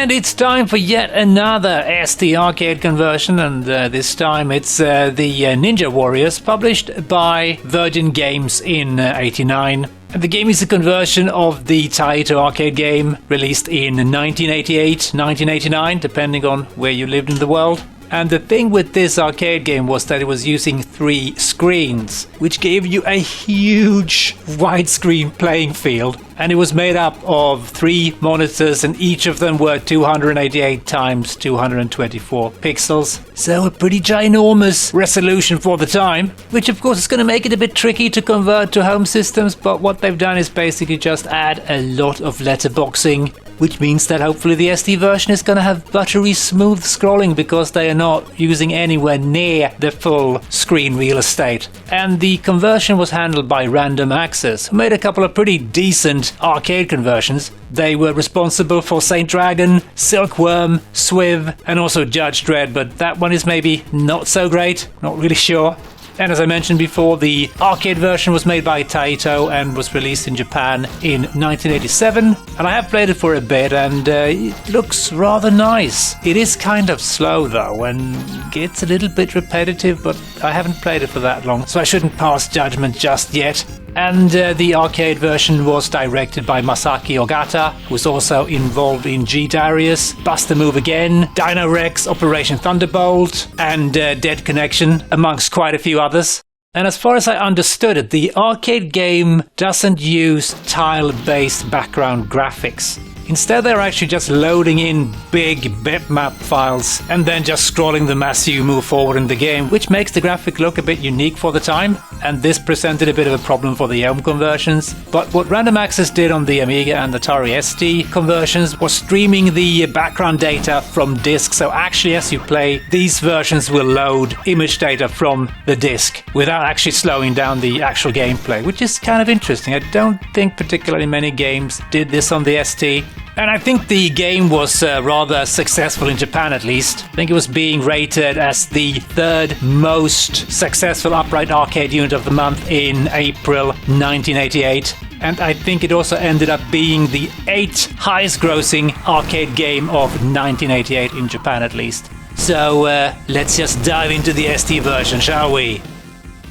And it's time for yet another ST arcade conversion, and this time it's the Ninja Warriors, published by Virgin Games in '89. And the game is a conversion of the Taito arcade game, released in 1988, 1989, depending on where you lived in the world. And the thing with this arcade game was that it was using 3 screens, which gave you a huge widescreen playing field. And it was made up of 3 monitors, and each of them were 288 times 224 pixels. So a pretty ginormous resolution for the time, which of course is going to make it a bit tricky to convert to home systems, but what they've done is basically just add a lot of letterboxing, which means that hopefully the ST version is going to have buttery smooth scrolling, because they are not using anywhere near the full screen real estate. And the conversion was handled by Random Access, who made a couple of pretty decent arcade conversions. They were responsible for Saint Dragon, Silkworm, Swiv, and also Judge Dredd, but that one is maybe not so great, not really sure. And as I mentioned before, the arcade version was made by Taito and was released in Japan in 1987. And I have played it for a bit, and it looks rather nice. It is kind of slow though, and gets a little bit repetitive, but I haven't played it for that long, so I shouldn't pass judgment just yet. And the arcade version was directed by Masaki Ogata, who was also involved in G Darius, Bust a Move Again, Dino Rex, Operation Thunderbolt, and Dead Connection, amongst quite a few others. And as far as I understood it, the arcade game doesn't use tile-based background graphics. Instead, they're actually just loading in big bitmap files and then just scrolling them as you move forward in the game, which makes the graphic look a bit unique for the time. And this presented a bit of a problem for the home conversions. But what Random Access did on the Amiga and Atari ST conversions was streaming the background data from disk. So actually, as you play, these versions will load image data from the disk without actually slowing down the actual gameplay, which is kind of interesting. I don't think particularly many games did this on the ST. And I think the game was rather successful in Japan, at least. I think it was being rated as the 3rd most successful upright arcade unit of the month in April 1988. And I think it also ended up being the 8th highest grossing arcade game of 1988 in Japan, at least. So let's just dive into the ST version, shall we?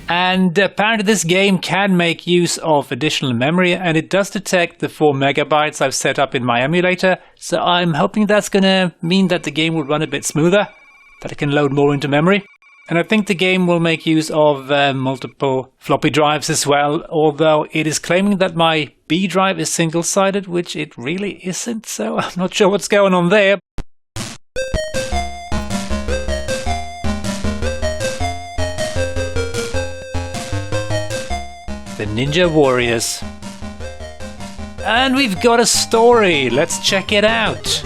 And apparently this game can make use of additional memory, and it does detect the 4 megabytes I've set up in my emulator, so I'm hoping that's gonna mean that the game will run a bit smoother, that it can load more into memory. And I think the game will make use of multiple floppy drives as well, although it is claiming that my B drive is single-sided, which it really isn't, so I'm not sure what's going on there. The Ninja Warriors. And we've got a story. Let's check it out.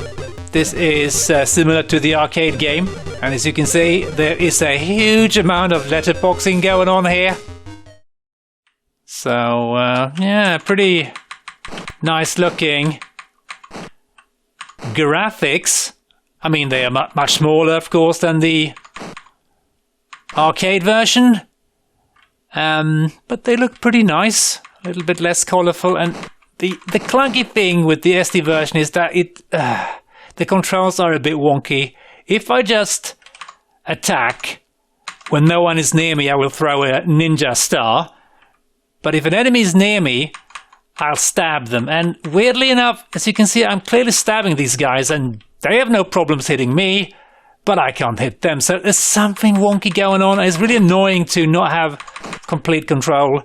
This is similar to the arcade game, and as you can see, there is a huge amount of letterboxing going on here. So yeah, pretty nice looking graphics. I mean, they are much smaller, of course, than the arcade version. But they look pretty nice, a little bit less colorful, and the clunky thing with the ST version is that the controls are a bit wonky. If I just attack when no one is near me, I will throw a ninja star, but if an enemy is near me, I'll stab them. And weirdly enough, as you can see, I'm clearly stabbing these guys, and they have no problems hitting me, but I can't hit them. So there's something wonky going on. It's really annoying to not have complete control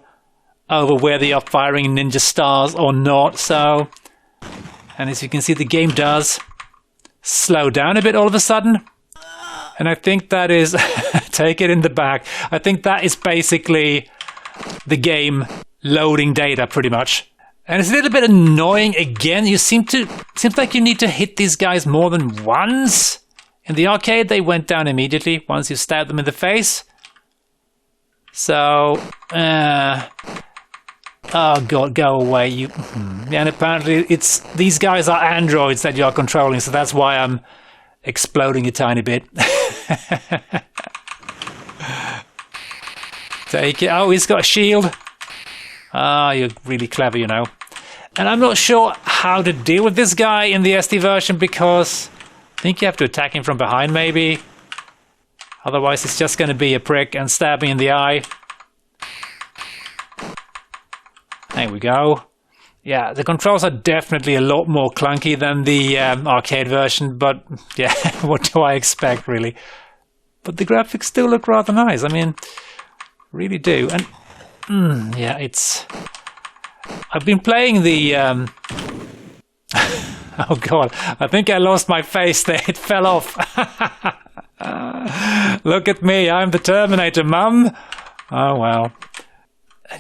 over where they are firing ninja stars or not. So, and as you can see, the game does slow down a bit all of a sudden. And I think that is, take it in the back. I think that is basically the game loading data pretty much. And it's a little bit annoying again. Seems like you need to hit these guys more than once. In the arcade, they went down immediately once you stabbed them in the face. So, oh god, go away, you. And apparently it's, these guys are androids that you are controlling, so that's why I'm exploding a tiny bit. Take it. Oh, he's got a shield. Ah, you're really clever, you know. And I'm not sure how to deal with this guy in the SD version, because think you have to attack him from behind, maybe. Otherwise, it's just going to be a prick and stab me in the eye. There we go. Yeah, the controls are definitely a lot more clunky than the arcade version, but yeah, what do I expect, really? But the graphics still look rather nice. I mean, really do. And yeah, it's... I've been playing the... Oh god, I think I lost my face there. It fell off. Look at me, I'm the Terminator, Mum. Oh well.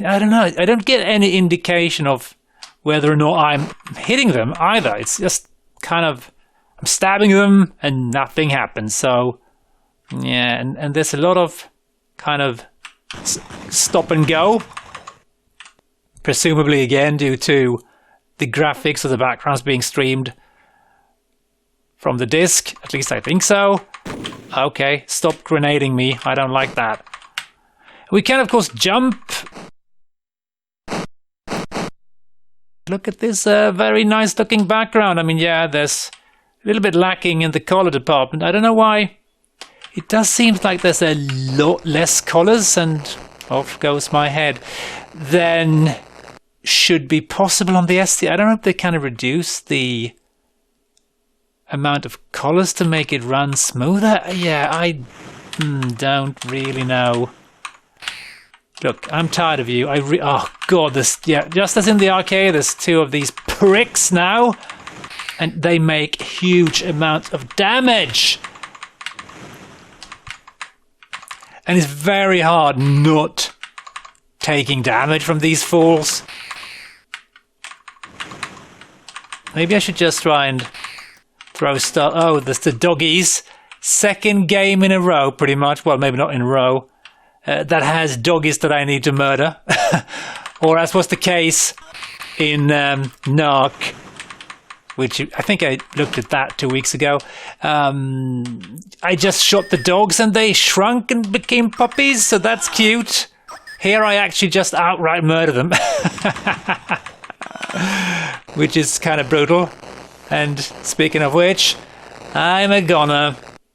I don't know. I don't get any indication of whether or not I'm hitting them either. It's just kind of... I'm stabbing them and nothing happens. So, yeah, and there's a lot of kind of stop and go. Presumably, again, due to the graphics of the backgrounds being streamed from the disc. At least I think so. Okay, stop grenading me. I don't like that. We can, of course, jump. Look at this very nice looking background. I mean, yeah, there's a little bit lacking in the color department. I don't know why. It does seem like there's a lot less colors, and off goes my head, than should be possible on the ST. I don't know if they kind of reduce the amount of colors to make it run smoother. Yeah, I don't really know. Look, I'm tired of you. Oh god, this, yeah, just as in the arcade, there's two of these pricks now, and they make huge amounts of damage. And it's very hard not taking damage from these fools. Maybe I should just try and throw stuff. Oh, there's the doggies. Second game in a row, pretty much. Well, maybe not in a row. That has doggies that I need to murder. Or as was the case in Narc, which I think I looked at that 2 weeks ago. I just shot the dogs and they shrunk and became puppies, so that's cute. Here I actually just outright murder them. Which is kind of brutal. And speaking of which, I'm a goner.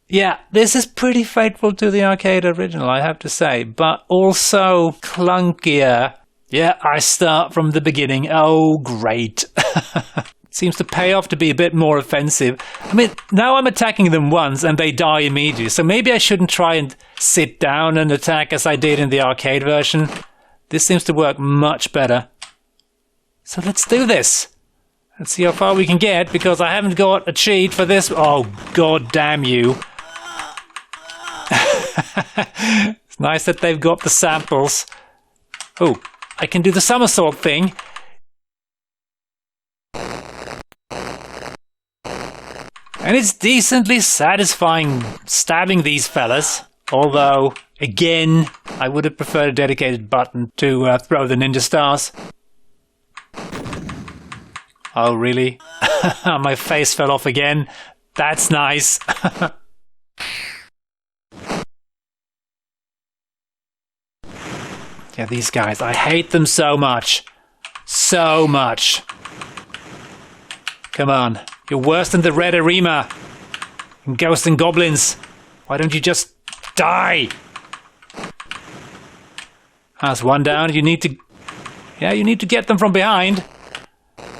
Yeah, this is pretty faithful to the arcade original, I have to say, but also clunkier. Yeah, I start from the beginning. Oh, great. Seems to pay off to be a bit more offensive. I mean, now I'm attacking them once and they die immediately, so maybe I shouldn't try and sit down and attack as I did in the arcade version. This seems to work much better. So let's do this. Let's see how far we can get, because I haven't got a cheat for this. Oh, god damn you. It's nice that they've got the samples. Oh, I can do the somersault thing. And it's decently satisfying stabbing these fellas. Although, again, I would have preferred a dedicated button to throw the ninja stars. Oh, really? My face fell off again. That's nice. Yeah, these guys, I hate them so much. So much. Come on. You're worse than the Red Arima. And Ghosts and Goblins. Why don't you just die? That's one down. You need to... Yeah, you need to get them from behind.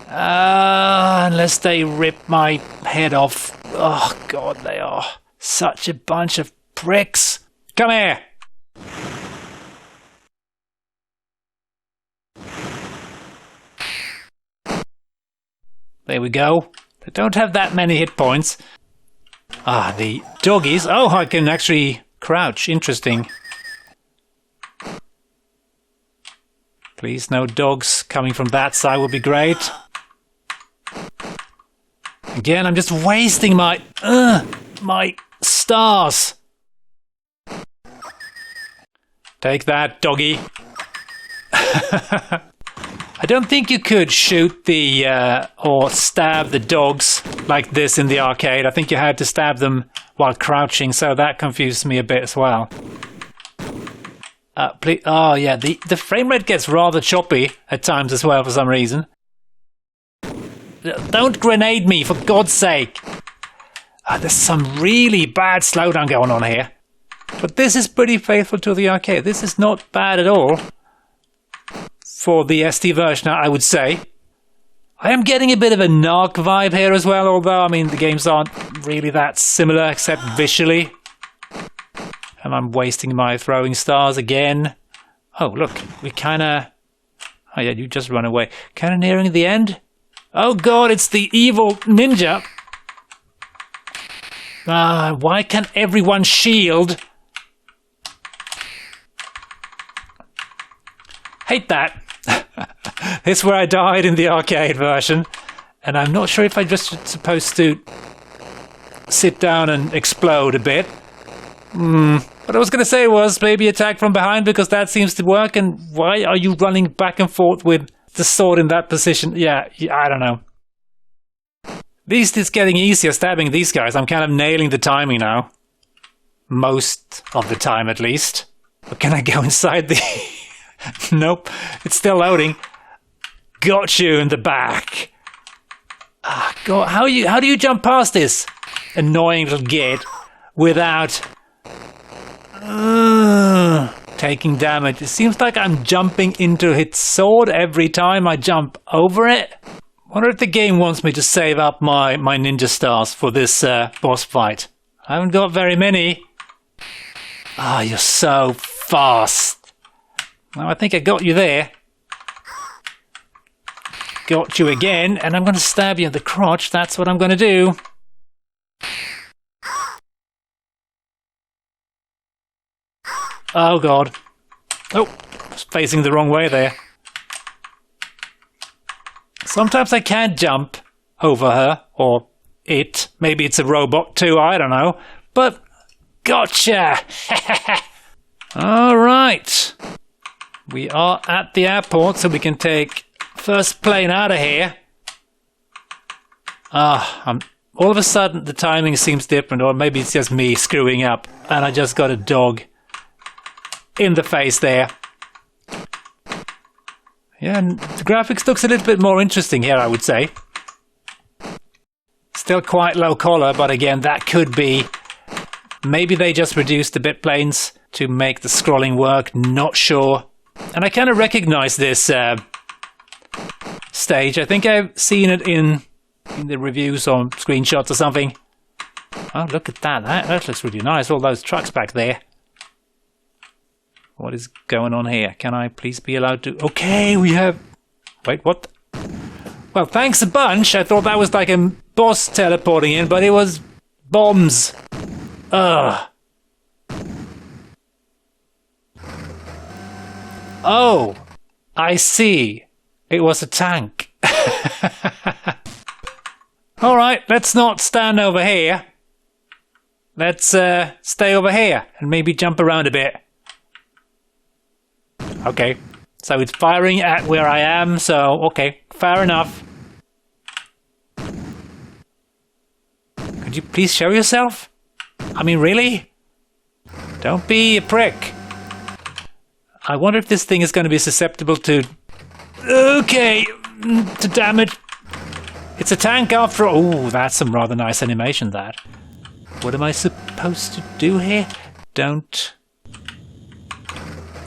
Unless they rip my head off. Oh, God, they are such a bunch of pricks. Come here. There we go. They don't have that many hit points. Ah, the doggies. Oh, I can actually crouch. Interesting. Please, no dogs coming from that side would be great. Again, I'm just wasting my stars. Take that, doggy. I don't think you could shoot the or stab the dogs like this in the arcade. I think you had to stab them while crouching, so that confused me a bit as well. Please, oh yeah, the frame rate gets rather choppy at times as well for some reason. Don't grenade me, for God's sake! There's some really bad slowdown going on here. But this is pretty faithful to the arcade. This is not bad at all for the ST version, I would say. I am getting a bit of a Narc vibe here as well, although, I mean, the games aren't really that similar, except visually. And I'm wasting my throwing stars again. Oh, look, we kinda... Oh yeah, you just run away. Kinda nearing the end? Oh god, it's the evil ninja! Why can't everyone shield? Hate that. This is where I died in the arcade version. And I'm not sure if I'm just supposed to sit down and explode a bit. What I was going to say was maybe attack from behind, because that seems to work. And why are you running back and forth with the sword in that position? Yeah, I don't know. At least it's getting easier stabbing these guys. I'm kind of nailing the timing now. Most of the time, at least. But can I go inside the... Nope, it's still loading. Got you in the back. God, how do you jump past this annoying little gate without taking damage? It seems like I'm jumping into its sword every time I jump over it. Wonder if the game wants me to save up my ninja stars for this boss fight. I haven't got very many. You're so fast. Well, I think I got you there. Got you again, and I'm going to stab you in the crotch. That's what I'm going to do. Oh, God. Oh, I was facing the wrong way there. Sometimes I can't jump over her, or it. Maybe it's a robot too, I don't know. But, gotcha! All right. We are at the airport, so we can take first plane out of here. All of a sudden the timing seems different, or maybe it's just me screwing up, and I just got a dog in the face there. Yeah, and the graphics looks a little bit more interesting here, I would say. Still quite low color, but again, that could be... Maybe they just reduced the bit planes to make the scrolling work, not sure. And I kind of recognize this stage. I think I've seen it in the reviews or screenshots or something. Oh, look at that. That looks really nice. All those trucks back there. What is going on here? Can I please be allowed to... Okay, we have... Wait, what? Well, thanks a bunch. I thought that was like a boss teleporting in, but it was bombs. Ugh. Oh, I see. It was a tank. Alright, let's not stand over here. Let's stay over here and maybe jump around a bit. Okay, so it's firing at where I am, so okay, fair enough. Could you please show yourself? I mean, really? Don't be a prick. I wonder if this thing is going to be susceptible to... Okay, to damage. It's a tank after all. Ooh, that's some rather nice animation, that. What am I supposed to do here? Don't...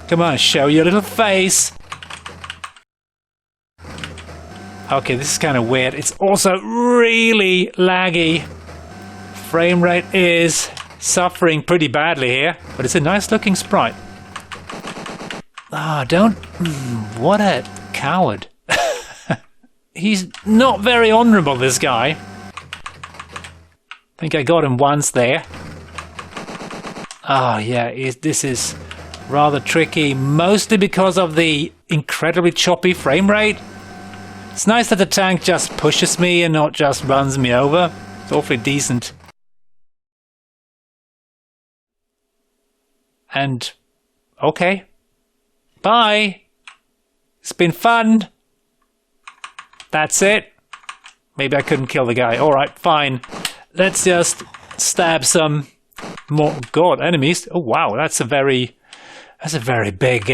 Come on, show your little face. Okay, this is kind of weird. It's also really laggy. Frame rate is suffering pretty badly here, but it's a nice looking sprite. Don't... What a coward. He's not very honorable, this guy. I think I got him once there. Oh, yeah, this is rather tricky, mostly because of the incredibly choppy frame rate. It's nice that the tank just pushes me and not just runs me over. It's awfully decent. And... okay. Bye! It's been fun! That's it. Maybe I couldn't kill the guy. Alright, fine. Let's just stab some more... God, enemies. Oh, wow, that's a very big,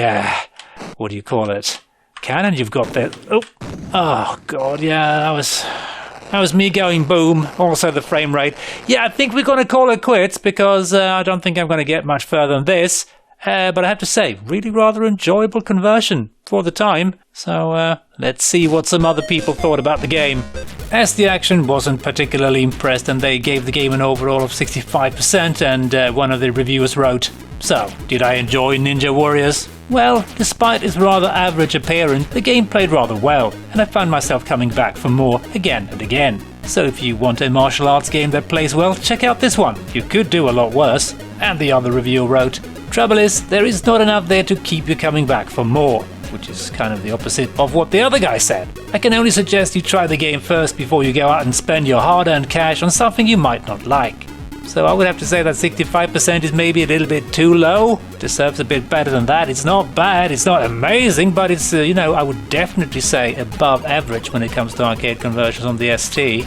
what do you call it? Cannon you've got there. Oh, God, yeah, that was That was me going boom, also the frame rate. Yeah, I think we're going to call it quits because I don't think I'm going to get much further than this. But I have to say, really rather enjoyable conversion for the time. So let's see what some other people thought about the game. ST Action wasn't particularly impressed and they gave the game an overall of 65%, and one of the reviewers wrote, "So, did I enjoy Ninja Warriors? Well, despite its rather average appearance, the game played rather well, and I found myself coming back for more again and again. So if you want a martial arts game that plays well, check out this one. You could do a lot worse." And the other reviewer wrote, "Trouble is, there is not enough there to keep you coming back for more," which is kind of the opposite of what the other guy said. "I can only suggest you try the game first before you go out and spend your hard-earned cash on something you might not like." So I would have to say that 65% is maybe a little bit too low. Deserves a bit better than that. It's not bad, it's not amazing, but it's, I would definitely say above average when it comes to arcade conversions on the ST.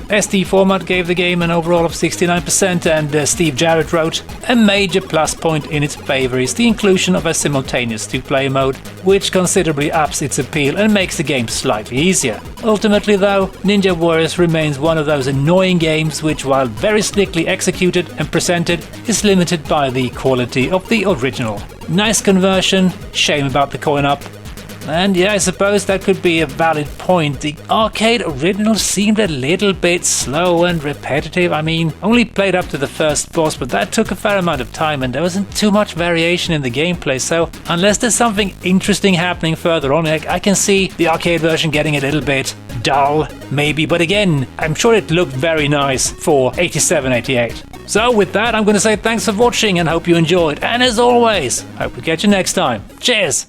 ST Format gave the game an overall of 69%, and Steve Jarrett wrote, "A major plus point in its favor is the inclusion of a simultaneous two-player mode, which considerably ups its appeal and makes the game slightly easier. Ultimately though, Ninja Warriors remains one of those annoying games which, while very slickly executed and presented, is limited by the quality of the original. Nice conversion, shame about the coin-up." And yeah, I suppose that could be a valid point. The arcade original seemed a little bit slow and repetitive. I mean, only played up to the first boss, but that took a fair amount of time and there wasn't too much variation in the gameplay. So unless there's something interesting happening further on, I can see the arcade version getting a little bit dull, maybe. But again, I'm sure it looked very nice for 87, 88. So with that, I'm going to say thanks for watching and hope you enjoyed. And as always, hope we catch you next time. Cheers!